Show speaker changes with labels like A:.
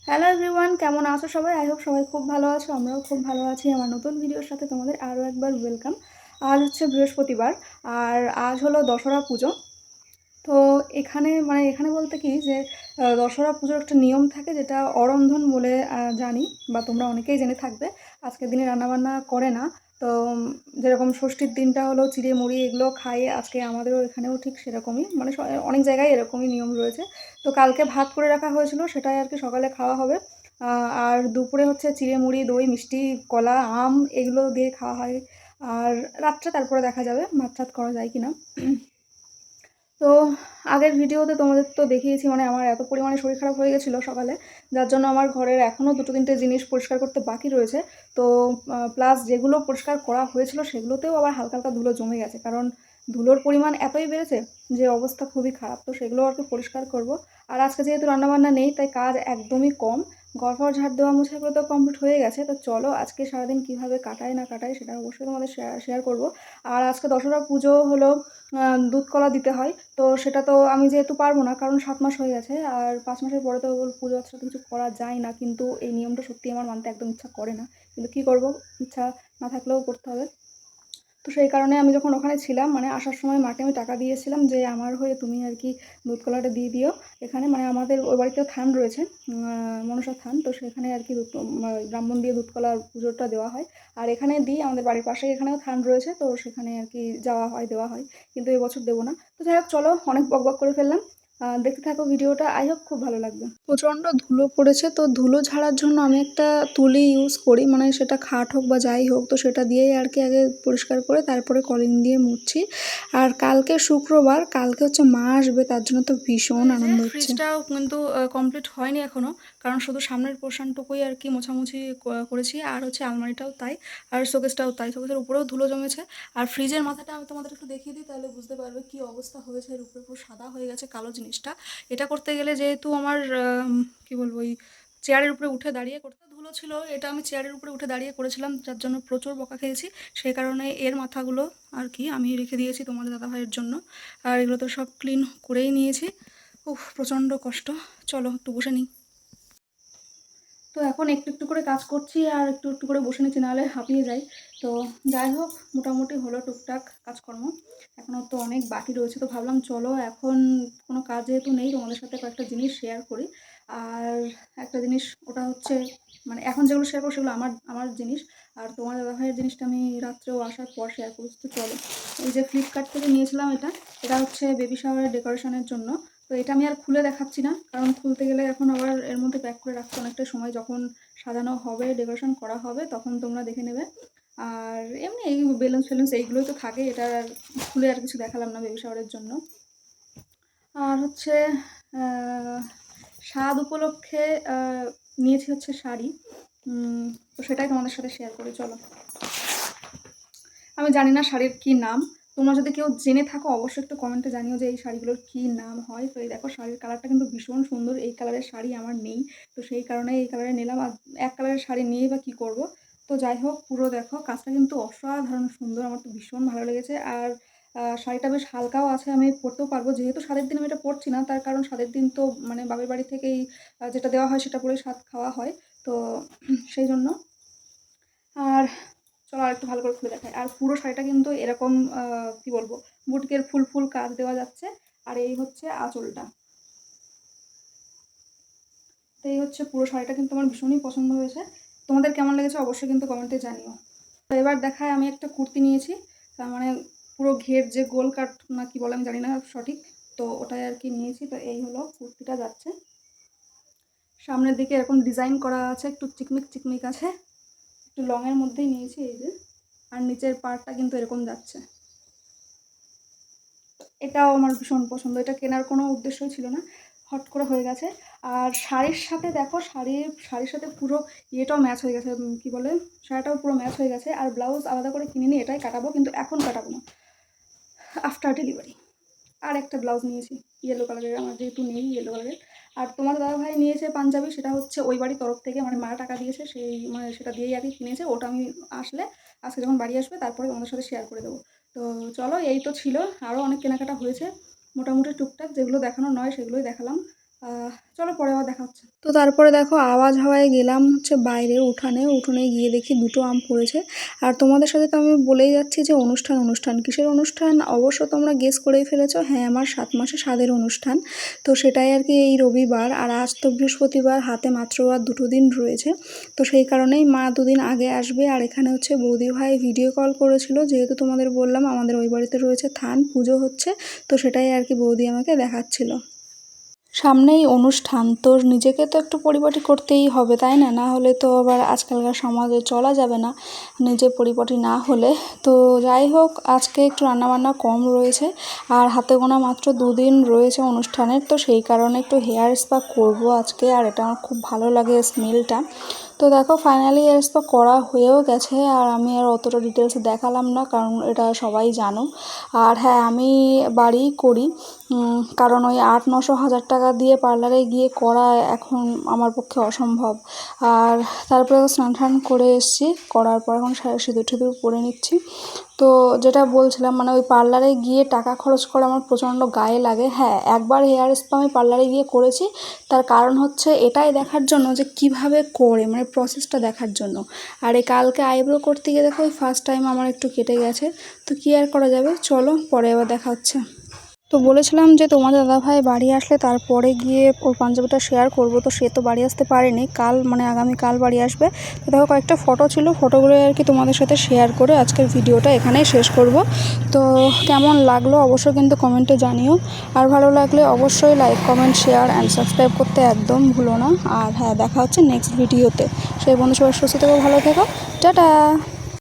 A: Hello everyone, কেমন আছো সবাই? আই হোপ সবাই খুব ভালো আছো। আমরাও খুব ভালো আছি। আমার নতুন ভিডিওর সাথে তোমাদের আরও একবার ওয়েলকাম। আজ হচ্ছে বৃহস্পতিবার, আর আজ হলো দশহরা পুজো। তো এখানে বলতে কি যে দশহরা পুজোর একটা নিয়ম থাকে, যেটা অরন্ধন বলে জানি, বা তোমরা অনেকেই জেনে থাকবে। আজকের দিনে রান্নাবান্না করে না। তো যেরকম ষষ্ঠীর দিনটা হলো চিড়ে মুড়ি এগুলো খাই, আজকে আমাদেরও এখানেও ঠিক সেরকমই, মানে অনেক জায়গায় এরকমই নিয়ম রয়েছে। তো কালকে ভাত করে রাখা হয়েছিল, সেটাই আর কি সকালে খাওয়া হবে। আর দুপুরে হচ্ছে চিড়ে মুড়ি, দই, মিষ্টি, কলা, আম এগুলো দিয়ে খাওয়া হয়। আর রাত্রে তারপরে দেখা যাবে ভাত টাত করা যায় কিনা। তো আগের ভিডিওতে তোমাদের তো দেখিয়েছি, মানে আমার এত পরিমাণে শরীর খারাপ হয়ে গেছিলো সকালে, যার জন্য আমার ঘরের এখনও দুটো তিনটে জিনিস পরিষ্কার করতে বাকি রয়েছে। তো প্লাস যেগুলো পরিষ্কার করা হয়েছিল সেগুলোতেও আবার হালকা হালকা ধুলো জমে গেছে, কারণ ধুলোর পরিমাণ এতই বেড়েছে যে অবস্থা খুবই খারাপ। তো সেগুলো আর কি পরিষ্কার করব। আর আজকে যেহেতু রান্নাবান্না নেই, তাই কাজ একদমই কম। ঘর ঝাড় দেওয়া মোছাগুলো তো কমপ্লিট হয়ে গেছে। তো চলো আজকে সারাদিন কীভাবে কাটায় না কাটায় সেটা অবশ্যই তোমাদের শেয়ার করবো। আর আজকে দশহরা পুজো হলো, দুধ কলা দিতে হয়। তো সেটা তো আমি যেহেতু পারবো না, কারণ 7 মাস হয়ে গেছে, আর 5 মাসের পরে তো পুজো আচ্ছা কিছু করা যায় না। কিন্তু এই নিয়মটা সত্যি আমার মানতে একদম ইচ্ছা করে না, কিন্তু কী করবো, ইচ্ছা না থাকলেও করতে হবে। তো সেই কারণে আমি যখন ওখানে ছিলাম, মানে আসার সময় মাকে আমি টাকা দিয়েছিলাম যে আমার হয়ে তুমি আর কি দুধ কলাটা দিয়ে দিও এখানে। মানে আমাদের ওই বাড়িতেও থান রয়েছে, মনসা থান, তো সেখানে আর কি ব্রাহ্মণ দিয়ে দুধ কলার পুজোটা দেওয়া হয়। আর এখানে দিই, আমাদের বাড়ির পাশে এখানেও থান রয়েছে, তো সেখানে আর কি যাওয়া হয়, দেওয়া হয়। কিন্তু এবছর দেবো না। তো যাই হোক, চলো, অনেক বকবক করে ফেললাম। দেখতে থাকো ভিডিওটা, আই হোপ খুব ভালো লাগবে। প্রচণ্ড ধুলো পড়েছে, তো ধুলো ঝাড়ার জন্য আমি একটা তুলি ইউজ করি, মানে সেটা খাট হোক বা যাই হোক, তো সেটা দিয়েই আর কি আগে পরিষ্কার করে তারপরে কলিং দিয়ে মুছছি। আর কালকে শুক্রবার, কালকে হচ্ছে মা আসবে, তার জন্য তো ভীষণ আনন্দ হচ্ছে। ফ্রিজটাও কিন্তু কমপ্লিট হয়নি এখনও, কারণ শুধু সামনের পোর্শনটুকুই আর কি মোছামুছি করেছি। আর হচ্ছে আলমারিটাও তাই, আর শোকেসটাও তাই, শোকেসের উপরেও ধুলো জমেছে। আর ফ্রিজের মাথাটা আমি তোমাদের একটু দেখিয়ে দিই, তাহলে বুঝতে পারবে কী অবস্থা হয়েছে। এর উপরে পুরো সাদা হয়ে গেছে কালো জিনিসটা। এটা করতে গেলে যেহেতু আমার কী বলবো, ওই চেয়ারের উপরে উঠে দাঁড়িয়ে করতে ধুলো ছিল, এটা আমি চেয়ারের উপরে উঠে দাঁড়িয়ে করেছিলাম, যার জন্য প্রচুর বকা খেয়েছি। সেই কারণে এর মাথাগুলো আর কি আমি রেখে দিয়েছি তোমাদের দাদাভাইয়ের জন্য। আর এগুলো তো সব ক্লিন করেই নিয়েছি। উফ, প্রচণ্ড কষ্ট। চলো একটু বসে নিই। তো এখন একটু একটু করে কাজ করছি, আর একটু একটু করে বসে নিচ্ছি, নাহলে হাঁপিয়ে যাই। তো যাই হোক, মোটামুটি হলো টুকটাক কাজকর্ম। এখনও তো অনেক বাকি রয়েছে, তো ভাবলাম চলো এখন কোনো কাজ যেহেতু নেই, তোমাদের সাথে কয়েকটা জিনিস শেয়ার করি। আর একটা জিনিস, ওটা হচ্ছে মানে এখন যেগুলো শেয়ার করো সেগুলো আমার আমার জিনিস। আর তোমার দাদাভাইয়ের জিনিসটা আমি রাত্রেও আসার পর শেয়ার করছি। তো চলো, এই যে ফ্লিপকার্ট থেকে নিয়েছিলাম এটা, এটা হচ্ছে বেবি শাওয়ারের ডেকোরেশনের জন্য। তো এটা আমি আর খুলে দেখাচ্ছি না, কারণ খুলতে গেলে এখন আবার এর মধ্যে প্যাক করে রাখতে অনেকটা সময়, যখন সাজানো হবে, ডেকোরেশন করা হবে, তখন তোমরা দেখে নেবে। আর এমনি এই বেলুন্স ফেলুন্স এইগুলোই তো থাকে, এটা আর খুলে আর কিছু দেখালাম না বেবি শাওয়ারের জন্য। আর হচ্ছে স্বাদ উপলক্ষে নিয়েছি হচ্ছে শাড়ি, তো সেটাই তোমাদের সাথে শেয়ার করি, চলো। আমি জানি না শাড়ির কী নাম, তোমরা যদি কেউ জেনে থাকো অবশ্যই একটু কমেন্টে জানিও যে এই শাড়িগুলোর কী নাম হয়। তো এই দেখো, শাড়ির কালারটা কিন্তু ভীষণ সুন্দর। এই কালারের শাড়ি আমার নেই, তো সেই কারণে এই কালারে নিলাম। আর এক কালারের শাড়ি নিয়েই বা কী করবো। তো যাই হোক, পুরো দেখো, কাজটা কিন্তু অসাধারণ সুন্দর, আমার তো ভীষণ ভালো লেগেছে। আর শাড়িটা বেশ হালকাও আছে, আমি পরতেও পারবো। যেহেতু স্বাদের দিন আমি এটা পরছি না, তার কারণ স্বাদের দিন তো মানে বাপের বাড়ি থেকেই যেটা দেওয়া হয় সেটা পরেই স্বাদ খাওয়া হয়, তো সেই জন্য। আর চলো আর একটু ভালো করে খুলে দেখাই। আর পুরো শাড়িটা কিন্তু এরকম কী বলবো, বুটিকের ফুল ফুল কাজ দেওয়া যাচ্ছে। আর এই হচ্ছে আঁচলটা। তো এই হচ্ছে পুরো শাড়িটা, কিন্তু আমার ভীষণই পছন্দ হয়েছে। তোমাদের কেমন লেগেছে অবশ্যই কিন্তু কমেন্টে জানিও। তো এবার দেখায়, আমি একটা কুর্তি নিয়েছি, তার মানে পুরো ঘের যে গোল কাট না কি বলে আমি জানি না সঠিক, তো ওটাই আর কি নিয়েছি। তো এই হলো কুর্তিটা যাচ্ছে, সামনের দিকে এরকম ডিজাইন করা আছে, একটু চিকমিক চিকমিক আছে, একটু লংয়ের মধ্যেই নিয়েছি এই যে। আর নিচের পার্টটা কিন্তু এরকম যাচ্ছে। এটাও আমার ভীষণ পছন্দ, এটা কেনার কোনো উদ্দেশ্যই ছিল না, হট করে হয়ে গেছে। আর শাড়ির সাথে দেখো, শাড়ির সাথে পুরো ইয়েটাও ম্যাচ হয়ে গেছে, কী বলে, শাড়িটাও পুরো ম্যাচ হয়ে গেছে। আর ব্লাউজ আলাদা করে কিনে নিয়ে এটাই কাটাবো, কিন্তু এখন কাটাবো না, আফটার ডেলিভারি। আর একটা ব্লাউজ নিয়েছি ইয়েলো কালারের, আমার যেহেতু নেই ইয়েলো কালারের। আর তোমার দাদাভাই নিয়েছে পাঞ্জাবি, সেটা হচ্ছে ওই বাড়ির তরফ থেকে, মানে মা টাকা দিয়েছে, সেই মানে সেটা দিয়েই আর কি কিনেছে। ওটা আমি আজকে যখন বাড়ি আসবে তারপরে তোমাদের সাথে শেয়ার করে দেবো। তো চলো, এই তো ছিল, আরও অনেক কেনাকাটা হয়েছে, মোটামুটি টুকটাক যেগুলো দেখানো নয় সেগুলোই দেখালাম। চলো পরে আবার দেখা হচ্ছে। তো তারপরে দেখো আওয়াজ হাওয়ায় গেলাম হচ্ছে বাইরে উঠোনে গিয়ে দেখি 2টো আম পড়েছে। আর তোমাদের সাথে তো আমি বলেই যাচ্ছি যে অনুষ্ঠান কিসের অনুষ্ঠান, অবশ্য তোমরা গেস করেই ফেলেছো, হ্যাঁ আমার 7 মাসে স্বাদের অনুষ্ঠান। তো সেটাই আর কি এই রবিবার, আর আজ তো বৃহস্পতিবার, হাতে মাত্র আর 2 দিন রয়েছে। তো সেই কারণেই মা 2 দিন আগে আসবে। আর এখানে হচ্ছে বৌদি ভাই ভিডিও কল করেছিল, যেহেতু তোমাদের বললাম আমাদের ওই বাড়িতে রয়েছে থান পুজো হচ্ছে, তো সেটাই আর কি বৌদি আমাকে দেখাচ্ছিল। সামনেই অনুষ্ঠান, তো নিজেকে তো একটু পরিপাটি করতেই হবে, তাই না? না হলে তো আবার আজকালকার সমাজে চলা যাবে না নিজে পরিপাটি না হলে। তো যাই হোক, আজকে একটু রান্নাবান্না কম রয়েছে, আর হাতে গোনা মাত্র 2 দিন রয়েছে অনুষ্ঠানের, তো সেই কারণে একটু হেয়ার স্পা করবো আজকে। আর এটা আমার খুব ভালো লাগে স্মেলটা। তো দেখো ফাইনালি হেয়ার স্পা করা হয়েও গেছে, আর আমি আর অতটা ডিটেলসে দেখালাম না, কারণ এটা সবাই জানো। আর হ্যাঁ, আমি বাড়িই করি, কারণ ওই 800-900 টাকা দিয়ে পার্লারে গিয়ে করা এখন আমার পক্ষে অসম্ভব। আর তারপরে স্নান টান করে এসেছি, করার পর এখন সিঁদুর টিঁদুর পরে নিচ্ছি। তো যেটা বলছিলাম, মানে ওই পার্লারে গিয়ে টাকা খরচ করা আমার প্রচণ্ড গায়ে লাগে। হ্যাঁ, একবার হেয়ার স্পা আমি পার্লারে গিয়ে করেছি, তার কারণ হচ্ছে এটাই দেখার জন্য যে কিভাবে করে, মানে প্রসেসটা দেখার জন্য। আর এই কালকে আইব্রো করতে গিয়ে দেখো ওই ফার্স্ট টাইম আমার একটু কেটে গেছে, তো কী আর করা যাবে, চলো পরে আবার দেখা হচ্ছে। তো বলেছিলাম যে তোমাদের দাদাভাই বাড়ি আসলে তারপরে গিয়ে ওর পাঞ্জাবিটা শেয়ার করব, তো সে তো বাড়ি আসতে পারেনি, কাল মানে আগামীকাল বাড়ি আসবে। তো দেখো কয়েকটা ফটো ছিল, ফটোগুলো আর কি তোমাদের সাথে শেয়ার করে আজকের ভিডিওটা এখানেই শেষ করব। তো কেমন লাগলো অবশ্যই কিন্তু কমেন্টে জানিও, আর ভালো লাগলে অবশ্যই like comment share and subscribe করতে একদম ভুলো না। আর হ্যাঁ, দেখা হচ্ছে নেক্সট ভিডিওতে। সেই বন্ধু সবার সুস্থ থেকো, ভালো থেকো, টাটা।